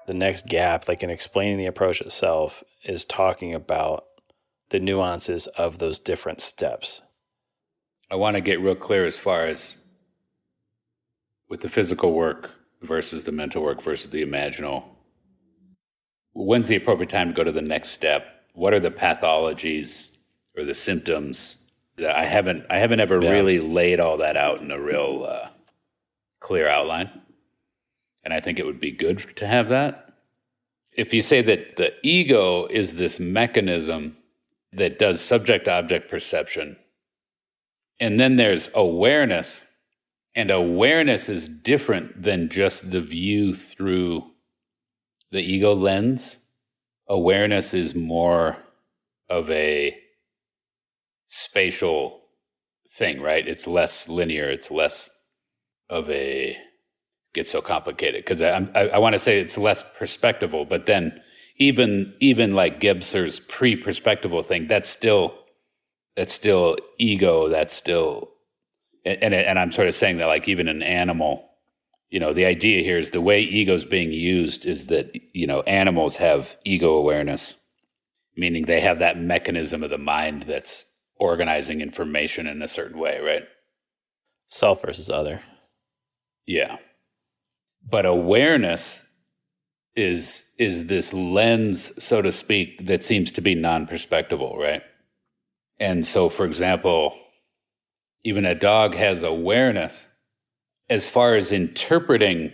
the next gap, like in explaining the approach itself, is talking about the nuances of those different steps. I want to get real clear as far as with the physical work versus the mental work versus the imaginal. When's the appropriate time to go to the next step? What are the pathologies or the symptoms? That I haven't ever really laid all that out in a real clear outline. And I think it would be good to have that. If you say that the ego is this mechanism that does subject-object perception, and then there's awareness, and awareness is different than just the view through the ego lens. Awareness is more of a spatial thing, right? It's less linear. It's less of a, gets so complicated because I want to say it's less perspectival, but then even like Gebser's pre-perspectival thing, that's still ego. That's still, and I'm sort of saying that like even an animal, the idea here is the way ego's being used is that, animals have ego awareness, meaning they have that mechanism of the mind that's organizing information in a certain way, right? Self versus other. Yeah. But awareness is this lens, so to speak, that seems to be non-perspectival, right? And so, for example, even a dog has awareness as far as interpreting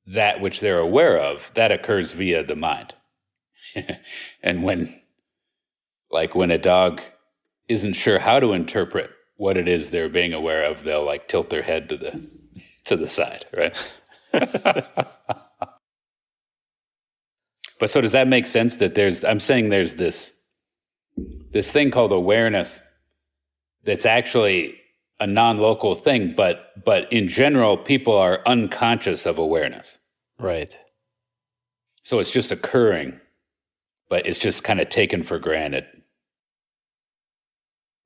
that which they're aware of, that occurs via the mind. And when a dog isn't sure how to interpret what it is they're being aware of, they'll like tilt their head to the side, right? But so does that make sense that I'm saying there's this thing called awareness that's actually a non-local thing, but in general, people are unconscious of awareness. Right. So it's just occurring, but it's just kind of taken for granted.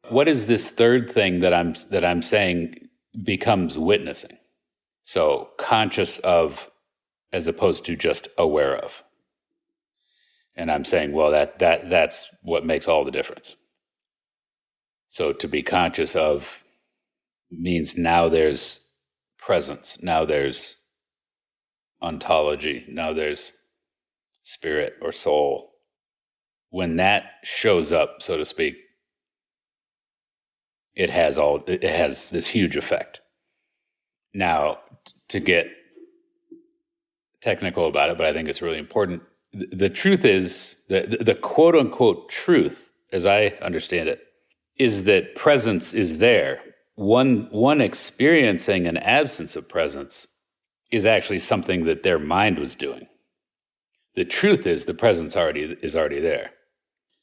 What is this third thing that I'm saying becomes witnessing? So conscious of as opposed to just aware of. And I'm saying, well, that's what makes all the difference. So to be conscious of means now there's presence, now there's ontology, now there's spirit or soul. When that shows up, so to speak, it has this huge effect. Now, to get technical about it, but I think it's really important, the truth is, the quote-unquote truth, as I understand it, is that presence is there. One experiencing an absence of presence is actually something that their mind was doing. The truth is the presence is already there.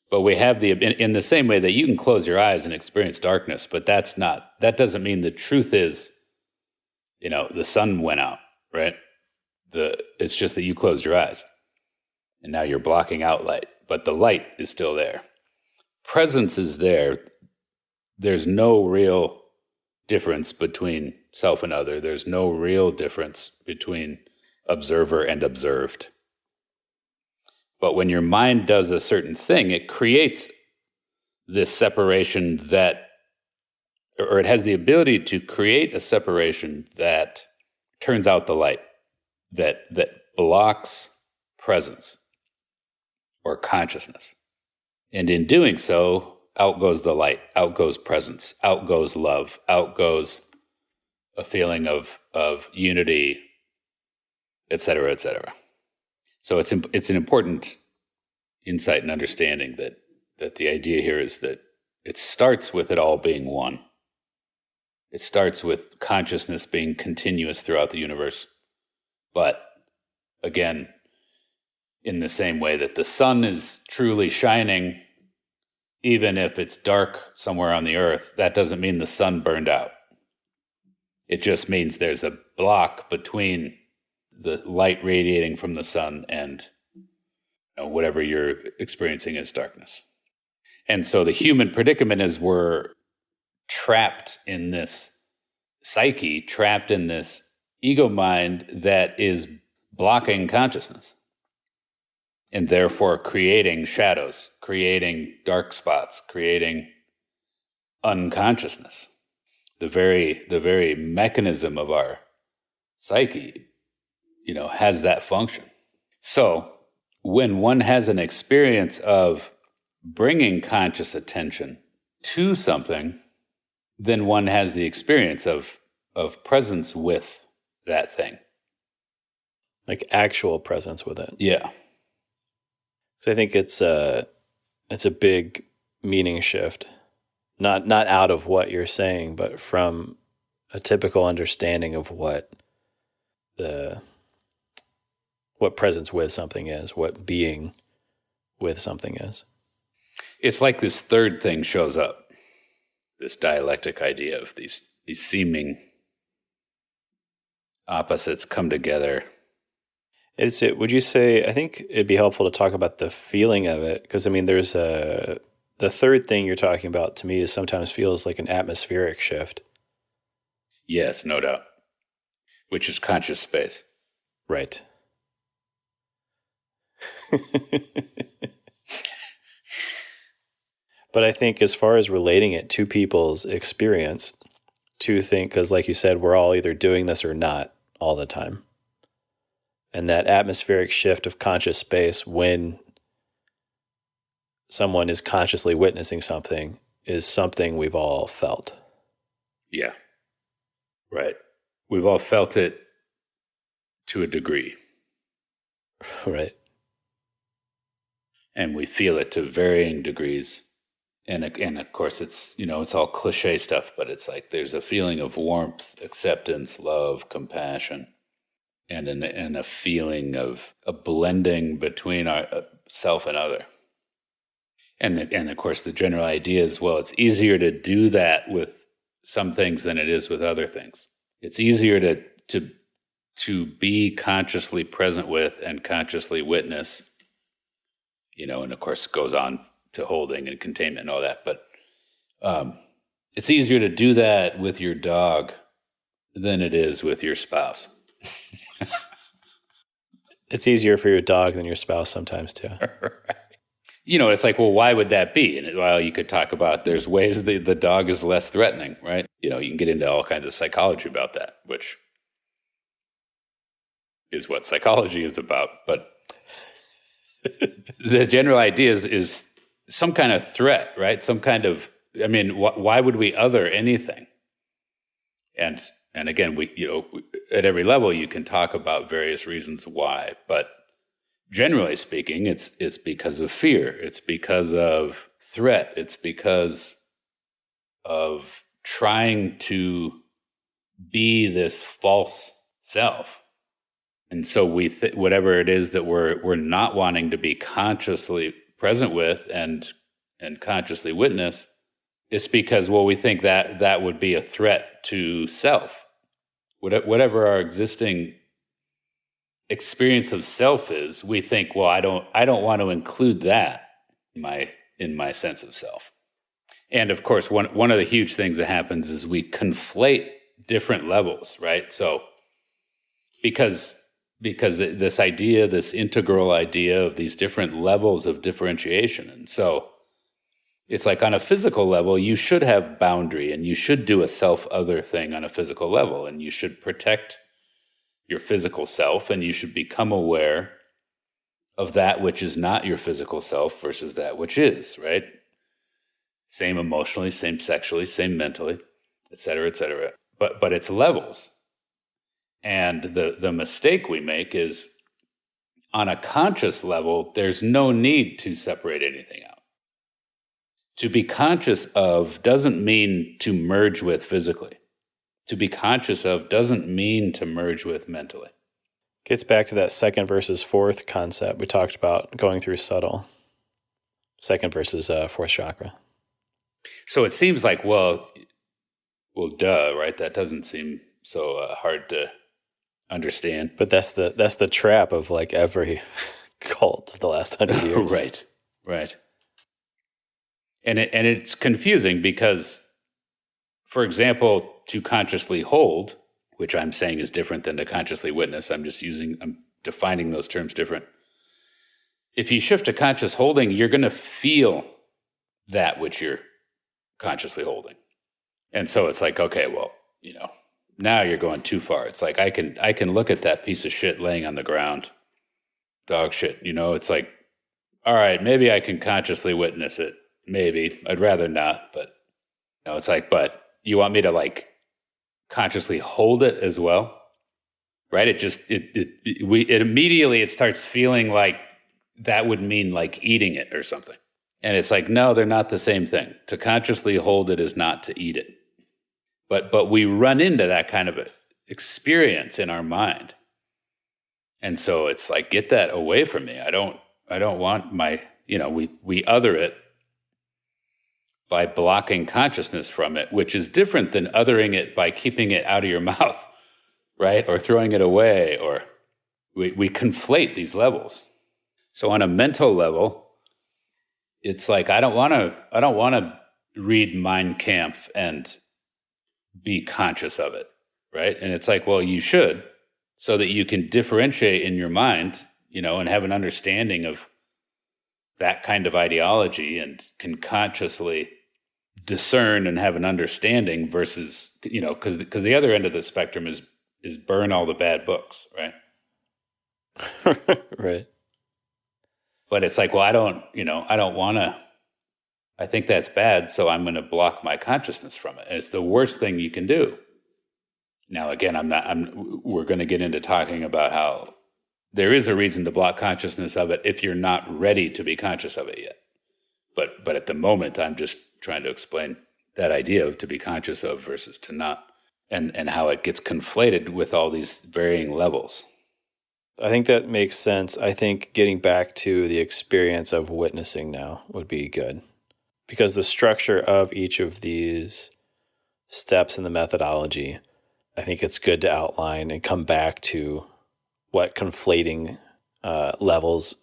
But we have in the same way that you can close your eyes and experience darkness, but that doesn't mean the truth is, the sun went out, right? It's just that you closed your eyes and now you're blocking out light, but the light is still there. Presence is there. There's no real difference between self and other. There's no real difference between observer and observed. But when your mind does a certain thing, it creates this separation or it has the ability to create a separation that turns out the light, that blocks presence or consciousness. And in doing so, out goes the light, out goes presence, out goes love, out goes a feeling of unity, et cetera, et cetera. So it's an important insight and understanding that the idea here is that it starts with it all being one. It starts with consciousness being continuous throughout the universe. But again, in the same way that the sun is truly shining, even if it's dark somewhere on the earth, that doesn't mean the sun burned out. It just means there's a block between the light radiating from the sun and whatever you're experiencing as darkness. And so the human predicament is we're trapped in this psyche, trapped in this ego mind that is blocking consciousness and therefore creating shadows, creating dark spots, creating unconsciousness. The very mechanism of our psyche, has that function. So when one has an experience of bringing conscious attention to something, then one has the experience of presence with that thing. Like actual presence with it. Yeah. So I think it's a big meaning shift. Not out of what you're saying, but from a typical understanding of what presence with something is, what being with something is. It's like this third thing shows up, this dialectic idea of these seeming opposites come together. Would you say, I think it'd be helpful to talk about the feeling of it, because I mean, there's the third thing you're talking about to me is sometimes feels like an atmospheric shift. Yes, no doubt. Which is conscious space. Right. But I think as far as relating it to people's experience, because like you said, we're all either doing this or not all the time. And that atmospheric shift of conscious space when someone is consciously witnessing something is something we've all felt. Yeah. Right. We've all felt it to a degree. Right. And we feel it to varying degrees. And of course, it's, it's all cliche stuff, but it's like there's a feeling of warmth, acceptance, love, compassion, and a feeling of a blending between our self and other. And of course, the general idea is, well, it's easier to do that with some things than it is with other things. It's easier to be consciously present with and consciously witness, and of course it goes on to holding and containment and all that. But it's easier to do that with your dog than it is with your spouse. It's easier for your dog than your spouse sometimes too. Right. It's like, well, why would that be? And well, you could talk about there's ways the dog is less threatening, right? You can get into all kinds of psychology about that, which is what psychology is about. But the general idea is some kind of threat, right? Some kind of, why would we other anything? And again, we at every level you can talk about various reasons why, but generally speaking, it's because of fear. It's because of threat. It's because of trying to be this false self. And so whatever it is that we're not wanting to be consciously present with and consciously witness, it's because, well, we think that would be a threat to self. Whatever our existing experience of self is, we think, well, I don't want to include that in my sense of self. And of course, one of the huge things that happens is we conflate different levels, right? So because this idea, this integral idea of these different levels of differentiation. And so it's like on a physical level, you should have boundary and you should do a self-other thing on a physical level, and you should protect your physical self, and you should become aware of that which is not your physical self versus that which is, right? Same emotionally, same sexually, same mentally, et cetera, et cetera. But it's levels. And the mistake we make is on a conscious level, there's no need to separate anything out. To be conscious of doesn't mean to merge with physically. To be conscious of doesn't mean to merge with mentally. Gets back to that second versus fourth concept we talked about, going through subtle. Second versus fourth chakra. So it seems like, well, duh, right? That doesn't seem so hard to understand. But that's the trap of like every cult of the last 100 years. Right. And it's confusing because, for example, to consciously hold, which I'm saying is different than to consciously witness. I'm defining those terms different. If you shift to conscious holding, you're going to feel that which you're consciously holding. And so it's like, okay, well, now you're going too far. It's like I can look at that piece of shit laying on the ground, dog shit. It's like, all right, maybe I can consciously witness it. Maybe I'd rather not, but it's like, but you want me to like consciously hold it as well, right? It immediately it starts feeling like that would mean like eating it or something, and it's like, no, they're not the same thing. To consciously hold it is not to eat it. But we run into that kind of experience in our mind. And so it's like, get that away from me. I don't want my, we other it by blocking consciousness from it, which is different than othering it by keeping it out of your mouth, right? Or throwing it away, or we conflate these levels. So on a mental level, it's like, I don't want to read Mein Kampf and be conscious of it, right? And it's like, well, you should, so that you can differentiate in your mind, and have an understanding of that kind of ideology and can consciously discern and have an understanding versus, because the other end of the spectrum is burn all the bad books, right? Right. But it's like, well, I don't want to, I think that's bad, so I'm going to block my consciousness from it. And it's the worst thing you can do. Now, again, we're going to get into talking about how there is a reason to block consciousness of it if you're not ready to be conscious of it yet. But at the moment, I'm just trying to explain that idea of to be conscious of versus to not, and how it gets conflated with all these varying levels. I think that makes sense. I think getting back to the experience of witnessing now would be good, because the structure of each of these steps in the methodology, I think it's good to outline and come back to what conflating levels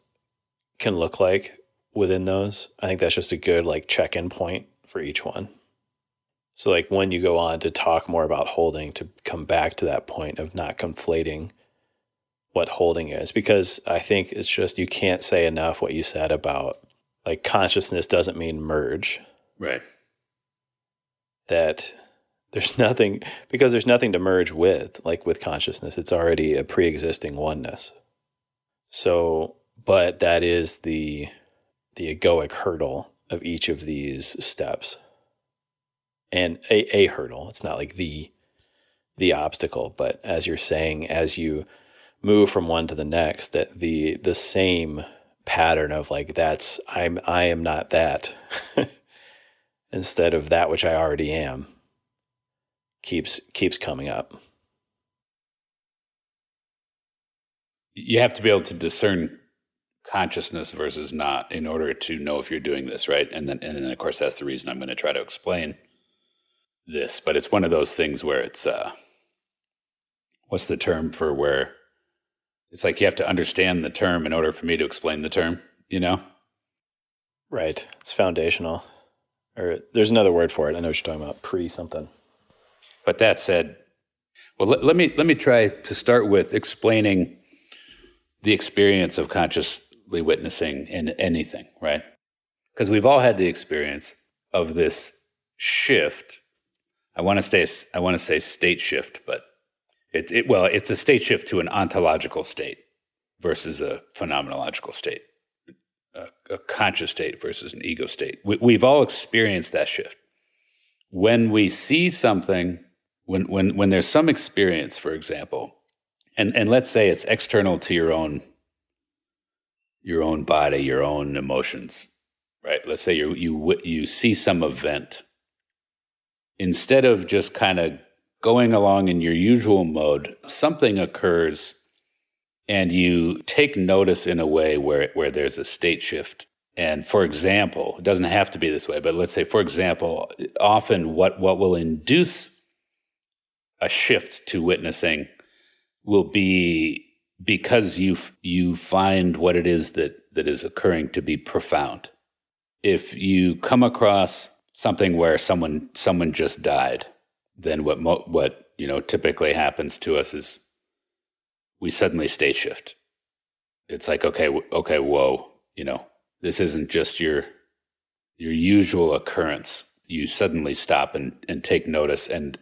can look like within those. I think that's just a good like check-in point for each one. So like when you go on to talk more about holding, to come back to that point of not conflating what holding is, because I think it's just, you can't say enough what you said about like consciousness doesn't mean merge. Right. That there's nothing to merge with, like with consciousness. It's already a pre-existing oneness. So, but that is the egoic hurdle of each of these steps. And a hurdle. It's not like the obstacle, but as you're saying, as you move from one to the next, that the same pattern of like, I am not that instead of that which I already am keeps coming up. You have to be able to discern consciousness versus not in order to know if you're doing this, right? And then of course that's the reason I'm going to try to explain this. But it's one of those things where it's what's the term for where it's like you have to understand the term in order for me to explain the term, Right. It's foundational. Or there's another word for it. I know what you're talking about. Pre-something. But that said, well, let me try to start with explaining the experience of consciously witnessing in anything, right? Because we've all had the experience of this shift. I want to say state shift, but it's a state shift to an ontological state versus a phenomenological state, a conscious state versus an ego state. We've all experienced that shift. When we see something, when there's some experience, for example, and let's say it's external to your own body, your own emotions, right? Let's say you see some event. Instead of just kind of going along in your usual mode, something occurs and you take notice in a way where there's a state shift. And for example, it doesn't have to be this way, but let's say, for example, often what will induce a shift to witnessing will be because you find what it is that is occurring to be profound. If you come across something where someone just died, then what typically happens to us is we suddenly state shift. it's like, okay, whoa, this isn't just your usual occurrence. You suddenly stop and take notice, and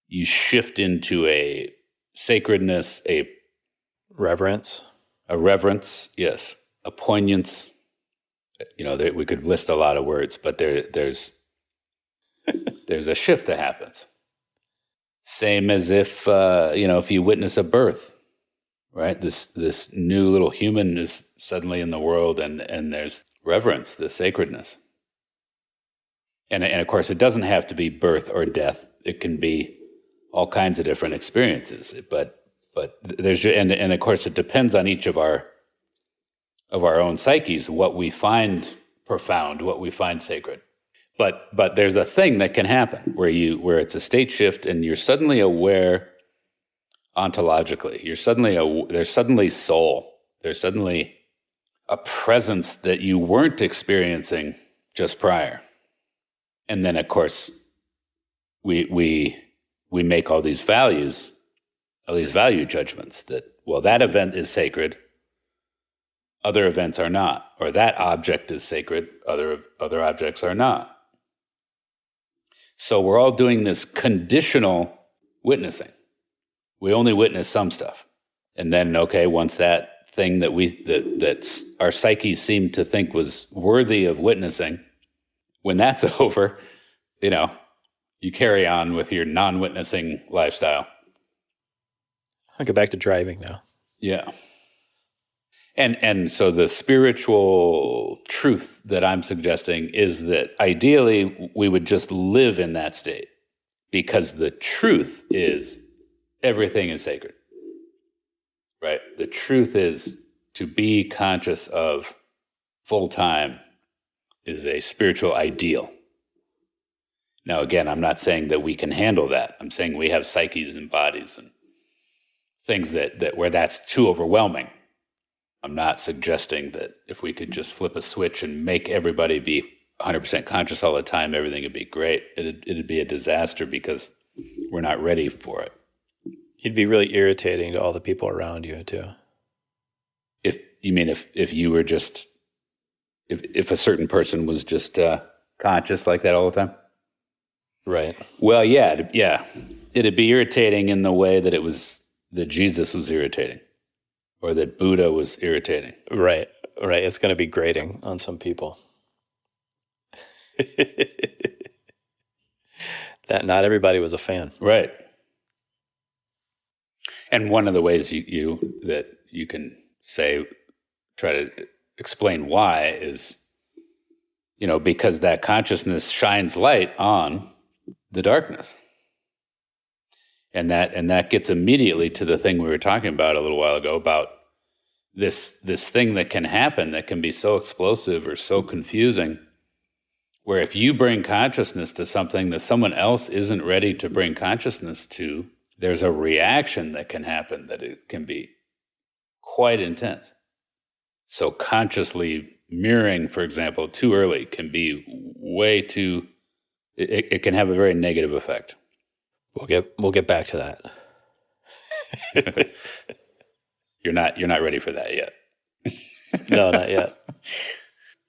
you shift into a sacredness, Reverence. a reverence, yes, a poignance. We could list a lot of words, but there's a shift that happens. Same as if you witness a birth, right? This new little human is suddenly in the world, and there's reverence, the sacredness. And of course, it doesn't have to be birth or death. It can be all kinds of different experiences. But there's and of course, it depends on each of our own psyches what we find profound, what we find sacred. But there's a thing that can happen where it's a state shift, and you're suddenly aware ontologically. There's suddenly soul. There's suddenly a presence that you weren't experiencing just prior. And then, of course, we make all these value judgments that, well, that event is sacred, other events are not, or that object is sacred, other objects are not. So we're all doing this conditional witnessing. We only witness some stuff, and then once that thing that our psyches seem to think was worthy of witnessing, when that's over, you carry on with your non-witnessing lifestyle. I'll go back to driving now. Yeah. And so the spiritual truth that I'm suggesting is that ideally we would just live in that state, because the truth is everything is sacred, right? The truth is to be conscious of full time is a spiritual ideal. Now, again, I'm not saying that we can handle that. I'm saying we have psyches and bodies and things that where that's too overwhelming. I'm not suggesting that if we could just flip a switch and make everybody be 100% conscious all the time, everything would be great. It'd be a disaster because we're not ready for it. You'd be really irritating to all the people around you too. If you were just, if a certain person was just conscious like that all the time? Right. Well, yeah. It'd be irritating in the way that Jesus was irritating, or that Buddha was irritating. Right. It's going to be grating on some people. That not everybody was a fan. Right. And one of the ways that you can try to explain why is, because that consciousness shines light on the darkness. And that gets immediately to the thing we were talking about a little while ago about this thing that can happen that can be so explosive or so confusing, where if you bring consciousness to something that someone else isn't ready to bring consciousness to, there's a reaction that can happen that it can be quite intense. So consciously mirroring, for example, too early can be way too, it can have a very negative effect. We'll get back to that. You're not ready for that yet. No, not yet.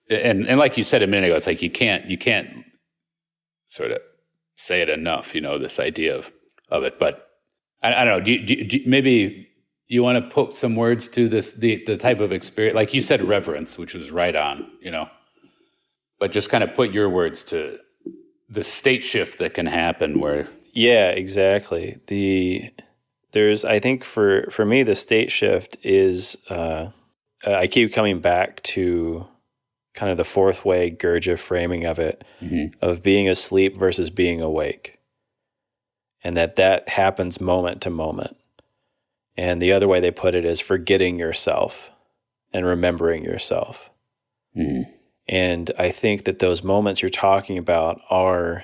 And like you said a minute ago, it's like you can't sort of say it enough. This idea of it. But I don't know. Do you, maybe you want to put some words to this the type of experience, like you said, reverence, which was right on. But just kind of put your words to the state shift that can happen where. Yeah, exactly. There's I think for me the state shift is I keep coming back to kind of the fourth way Gurdjieff framing of it, of being asleep versus being awake, and that happens moment to moment. And the other way they put it is forgetting yourself and remembering yourself. Mm-hmm. And I think that those moments you're talking about are,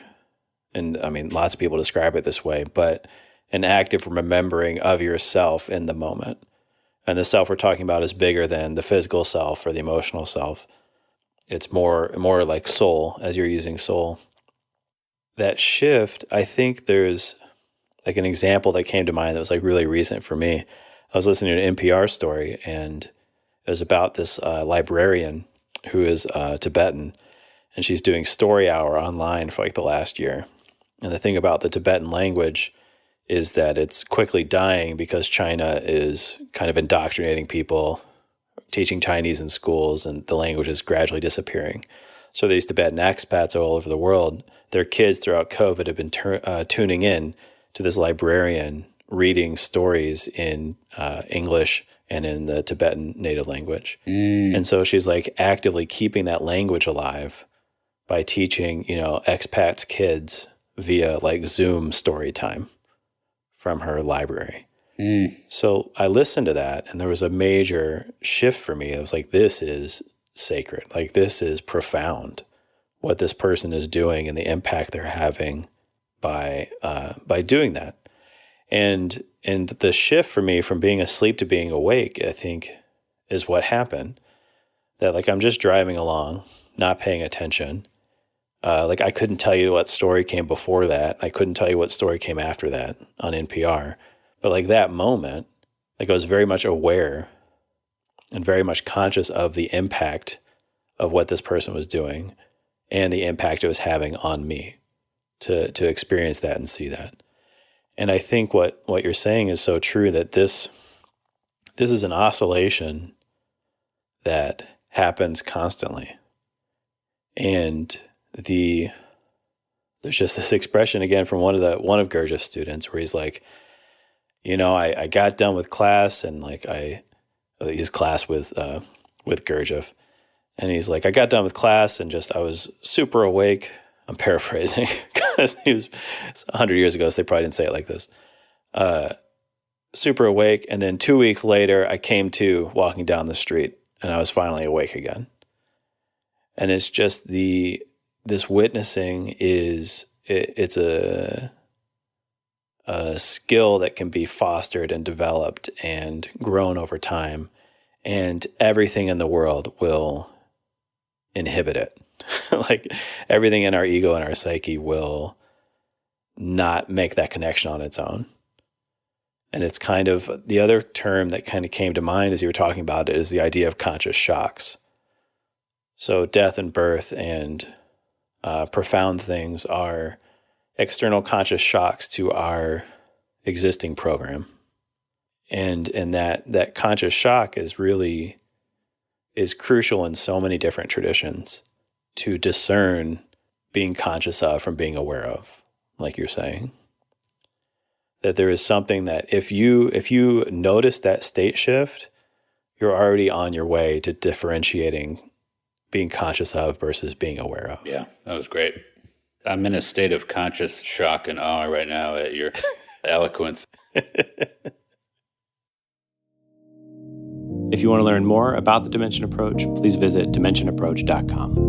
and I mean, lots of people describe it this way, but an active remembering of yourself in the moment. And the self we're talking about is bigger than the physical self or the emotional self. It's more like soul, as you're using soul. That shift, I think there's like an example that came to mind that was like really recent for me. I was listening to an NPR story, and It was about this librarian who is Tibetan, and she's doing story hour online for like the last year. And the thing about the Tibetan language is that it's quickly dying because China is kind of indoctrinating people, teaching Chinese in schools, and the language is gradually disappearing. So these Tibetan expats all over the world, their kids throughout COVID have been tuning in to this librarian reading stories in English and in the Tibetan native language. And so she's like actively keeping that language alive by teaching, expats kids via like Zoom story time from her library. So I listened to that, and there was a major shift for me. I was like, this is sacred. Like, this is profound, what this person is doing and the impact they're having by doing that. And the shift for me from being asleep to being awake, I think, is what happened. That like I'm just driving along, not paying attention. Like I couldn't tell you what story came before that. I couldn't tell you what story came after that on NPR. But like that moment, like I was very much aware and very much conscious of the impact of what this person was doing and the impact it was having on me to experience that and see that. And I think what you're saying is so true, that this is an oscillation that happens constantly. And there's just this expression again from one of Gurdjieff's students where he's like, I got done with class, and like his class with Gurdjieff, and he's like, I got done with class and just I was super awake. I'm paraphrasing because he was 100 years ago, so they probably didn't say it like this. Super awake, and then 2 weeks later, I came to walking down the street, and I was finally awake again. And it's just this witnessing it's a skill that can be fostered and developed and grown over time, and everything in the world will inhibit it. Like everything in our ego and our psyche will not make that connection on its own. And it's kind of the other term that kind of came to mind as you were talking about it is the idea of conscious shocks. So death and birth and profound things are external conscious shocks to our existing program. And that conscious shock is crucial in so many different traditions to discern being conscious of from being aware of, like you're saying. That there is something that if you notice that state shift, you're already on your way to differentiating being conscious of versus being aware of. Yeah, that was great. I'm in a state of conscious shock and awe right now at your eloquence. If you want to learn more about the Dimension Approach, please visit dimensionapproach.com.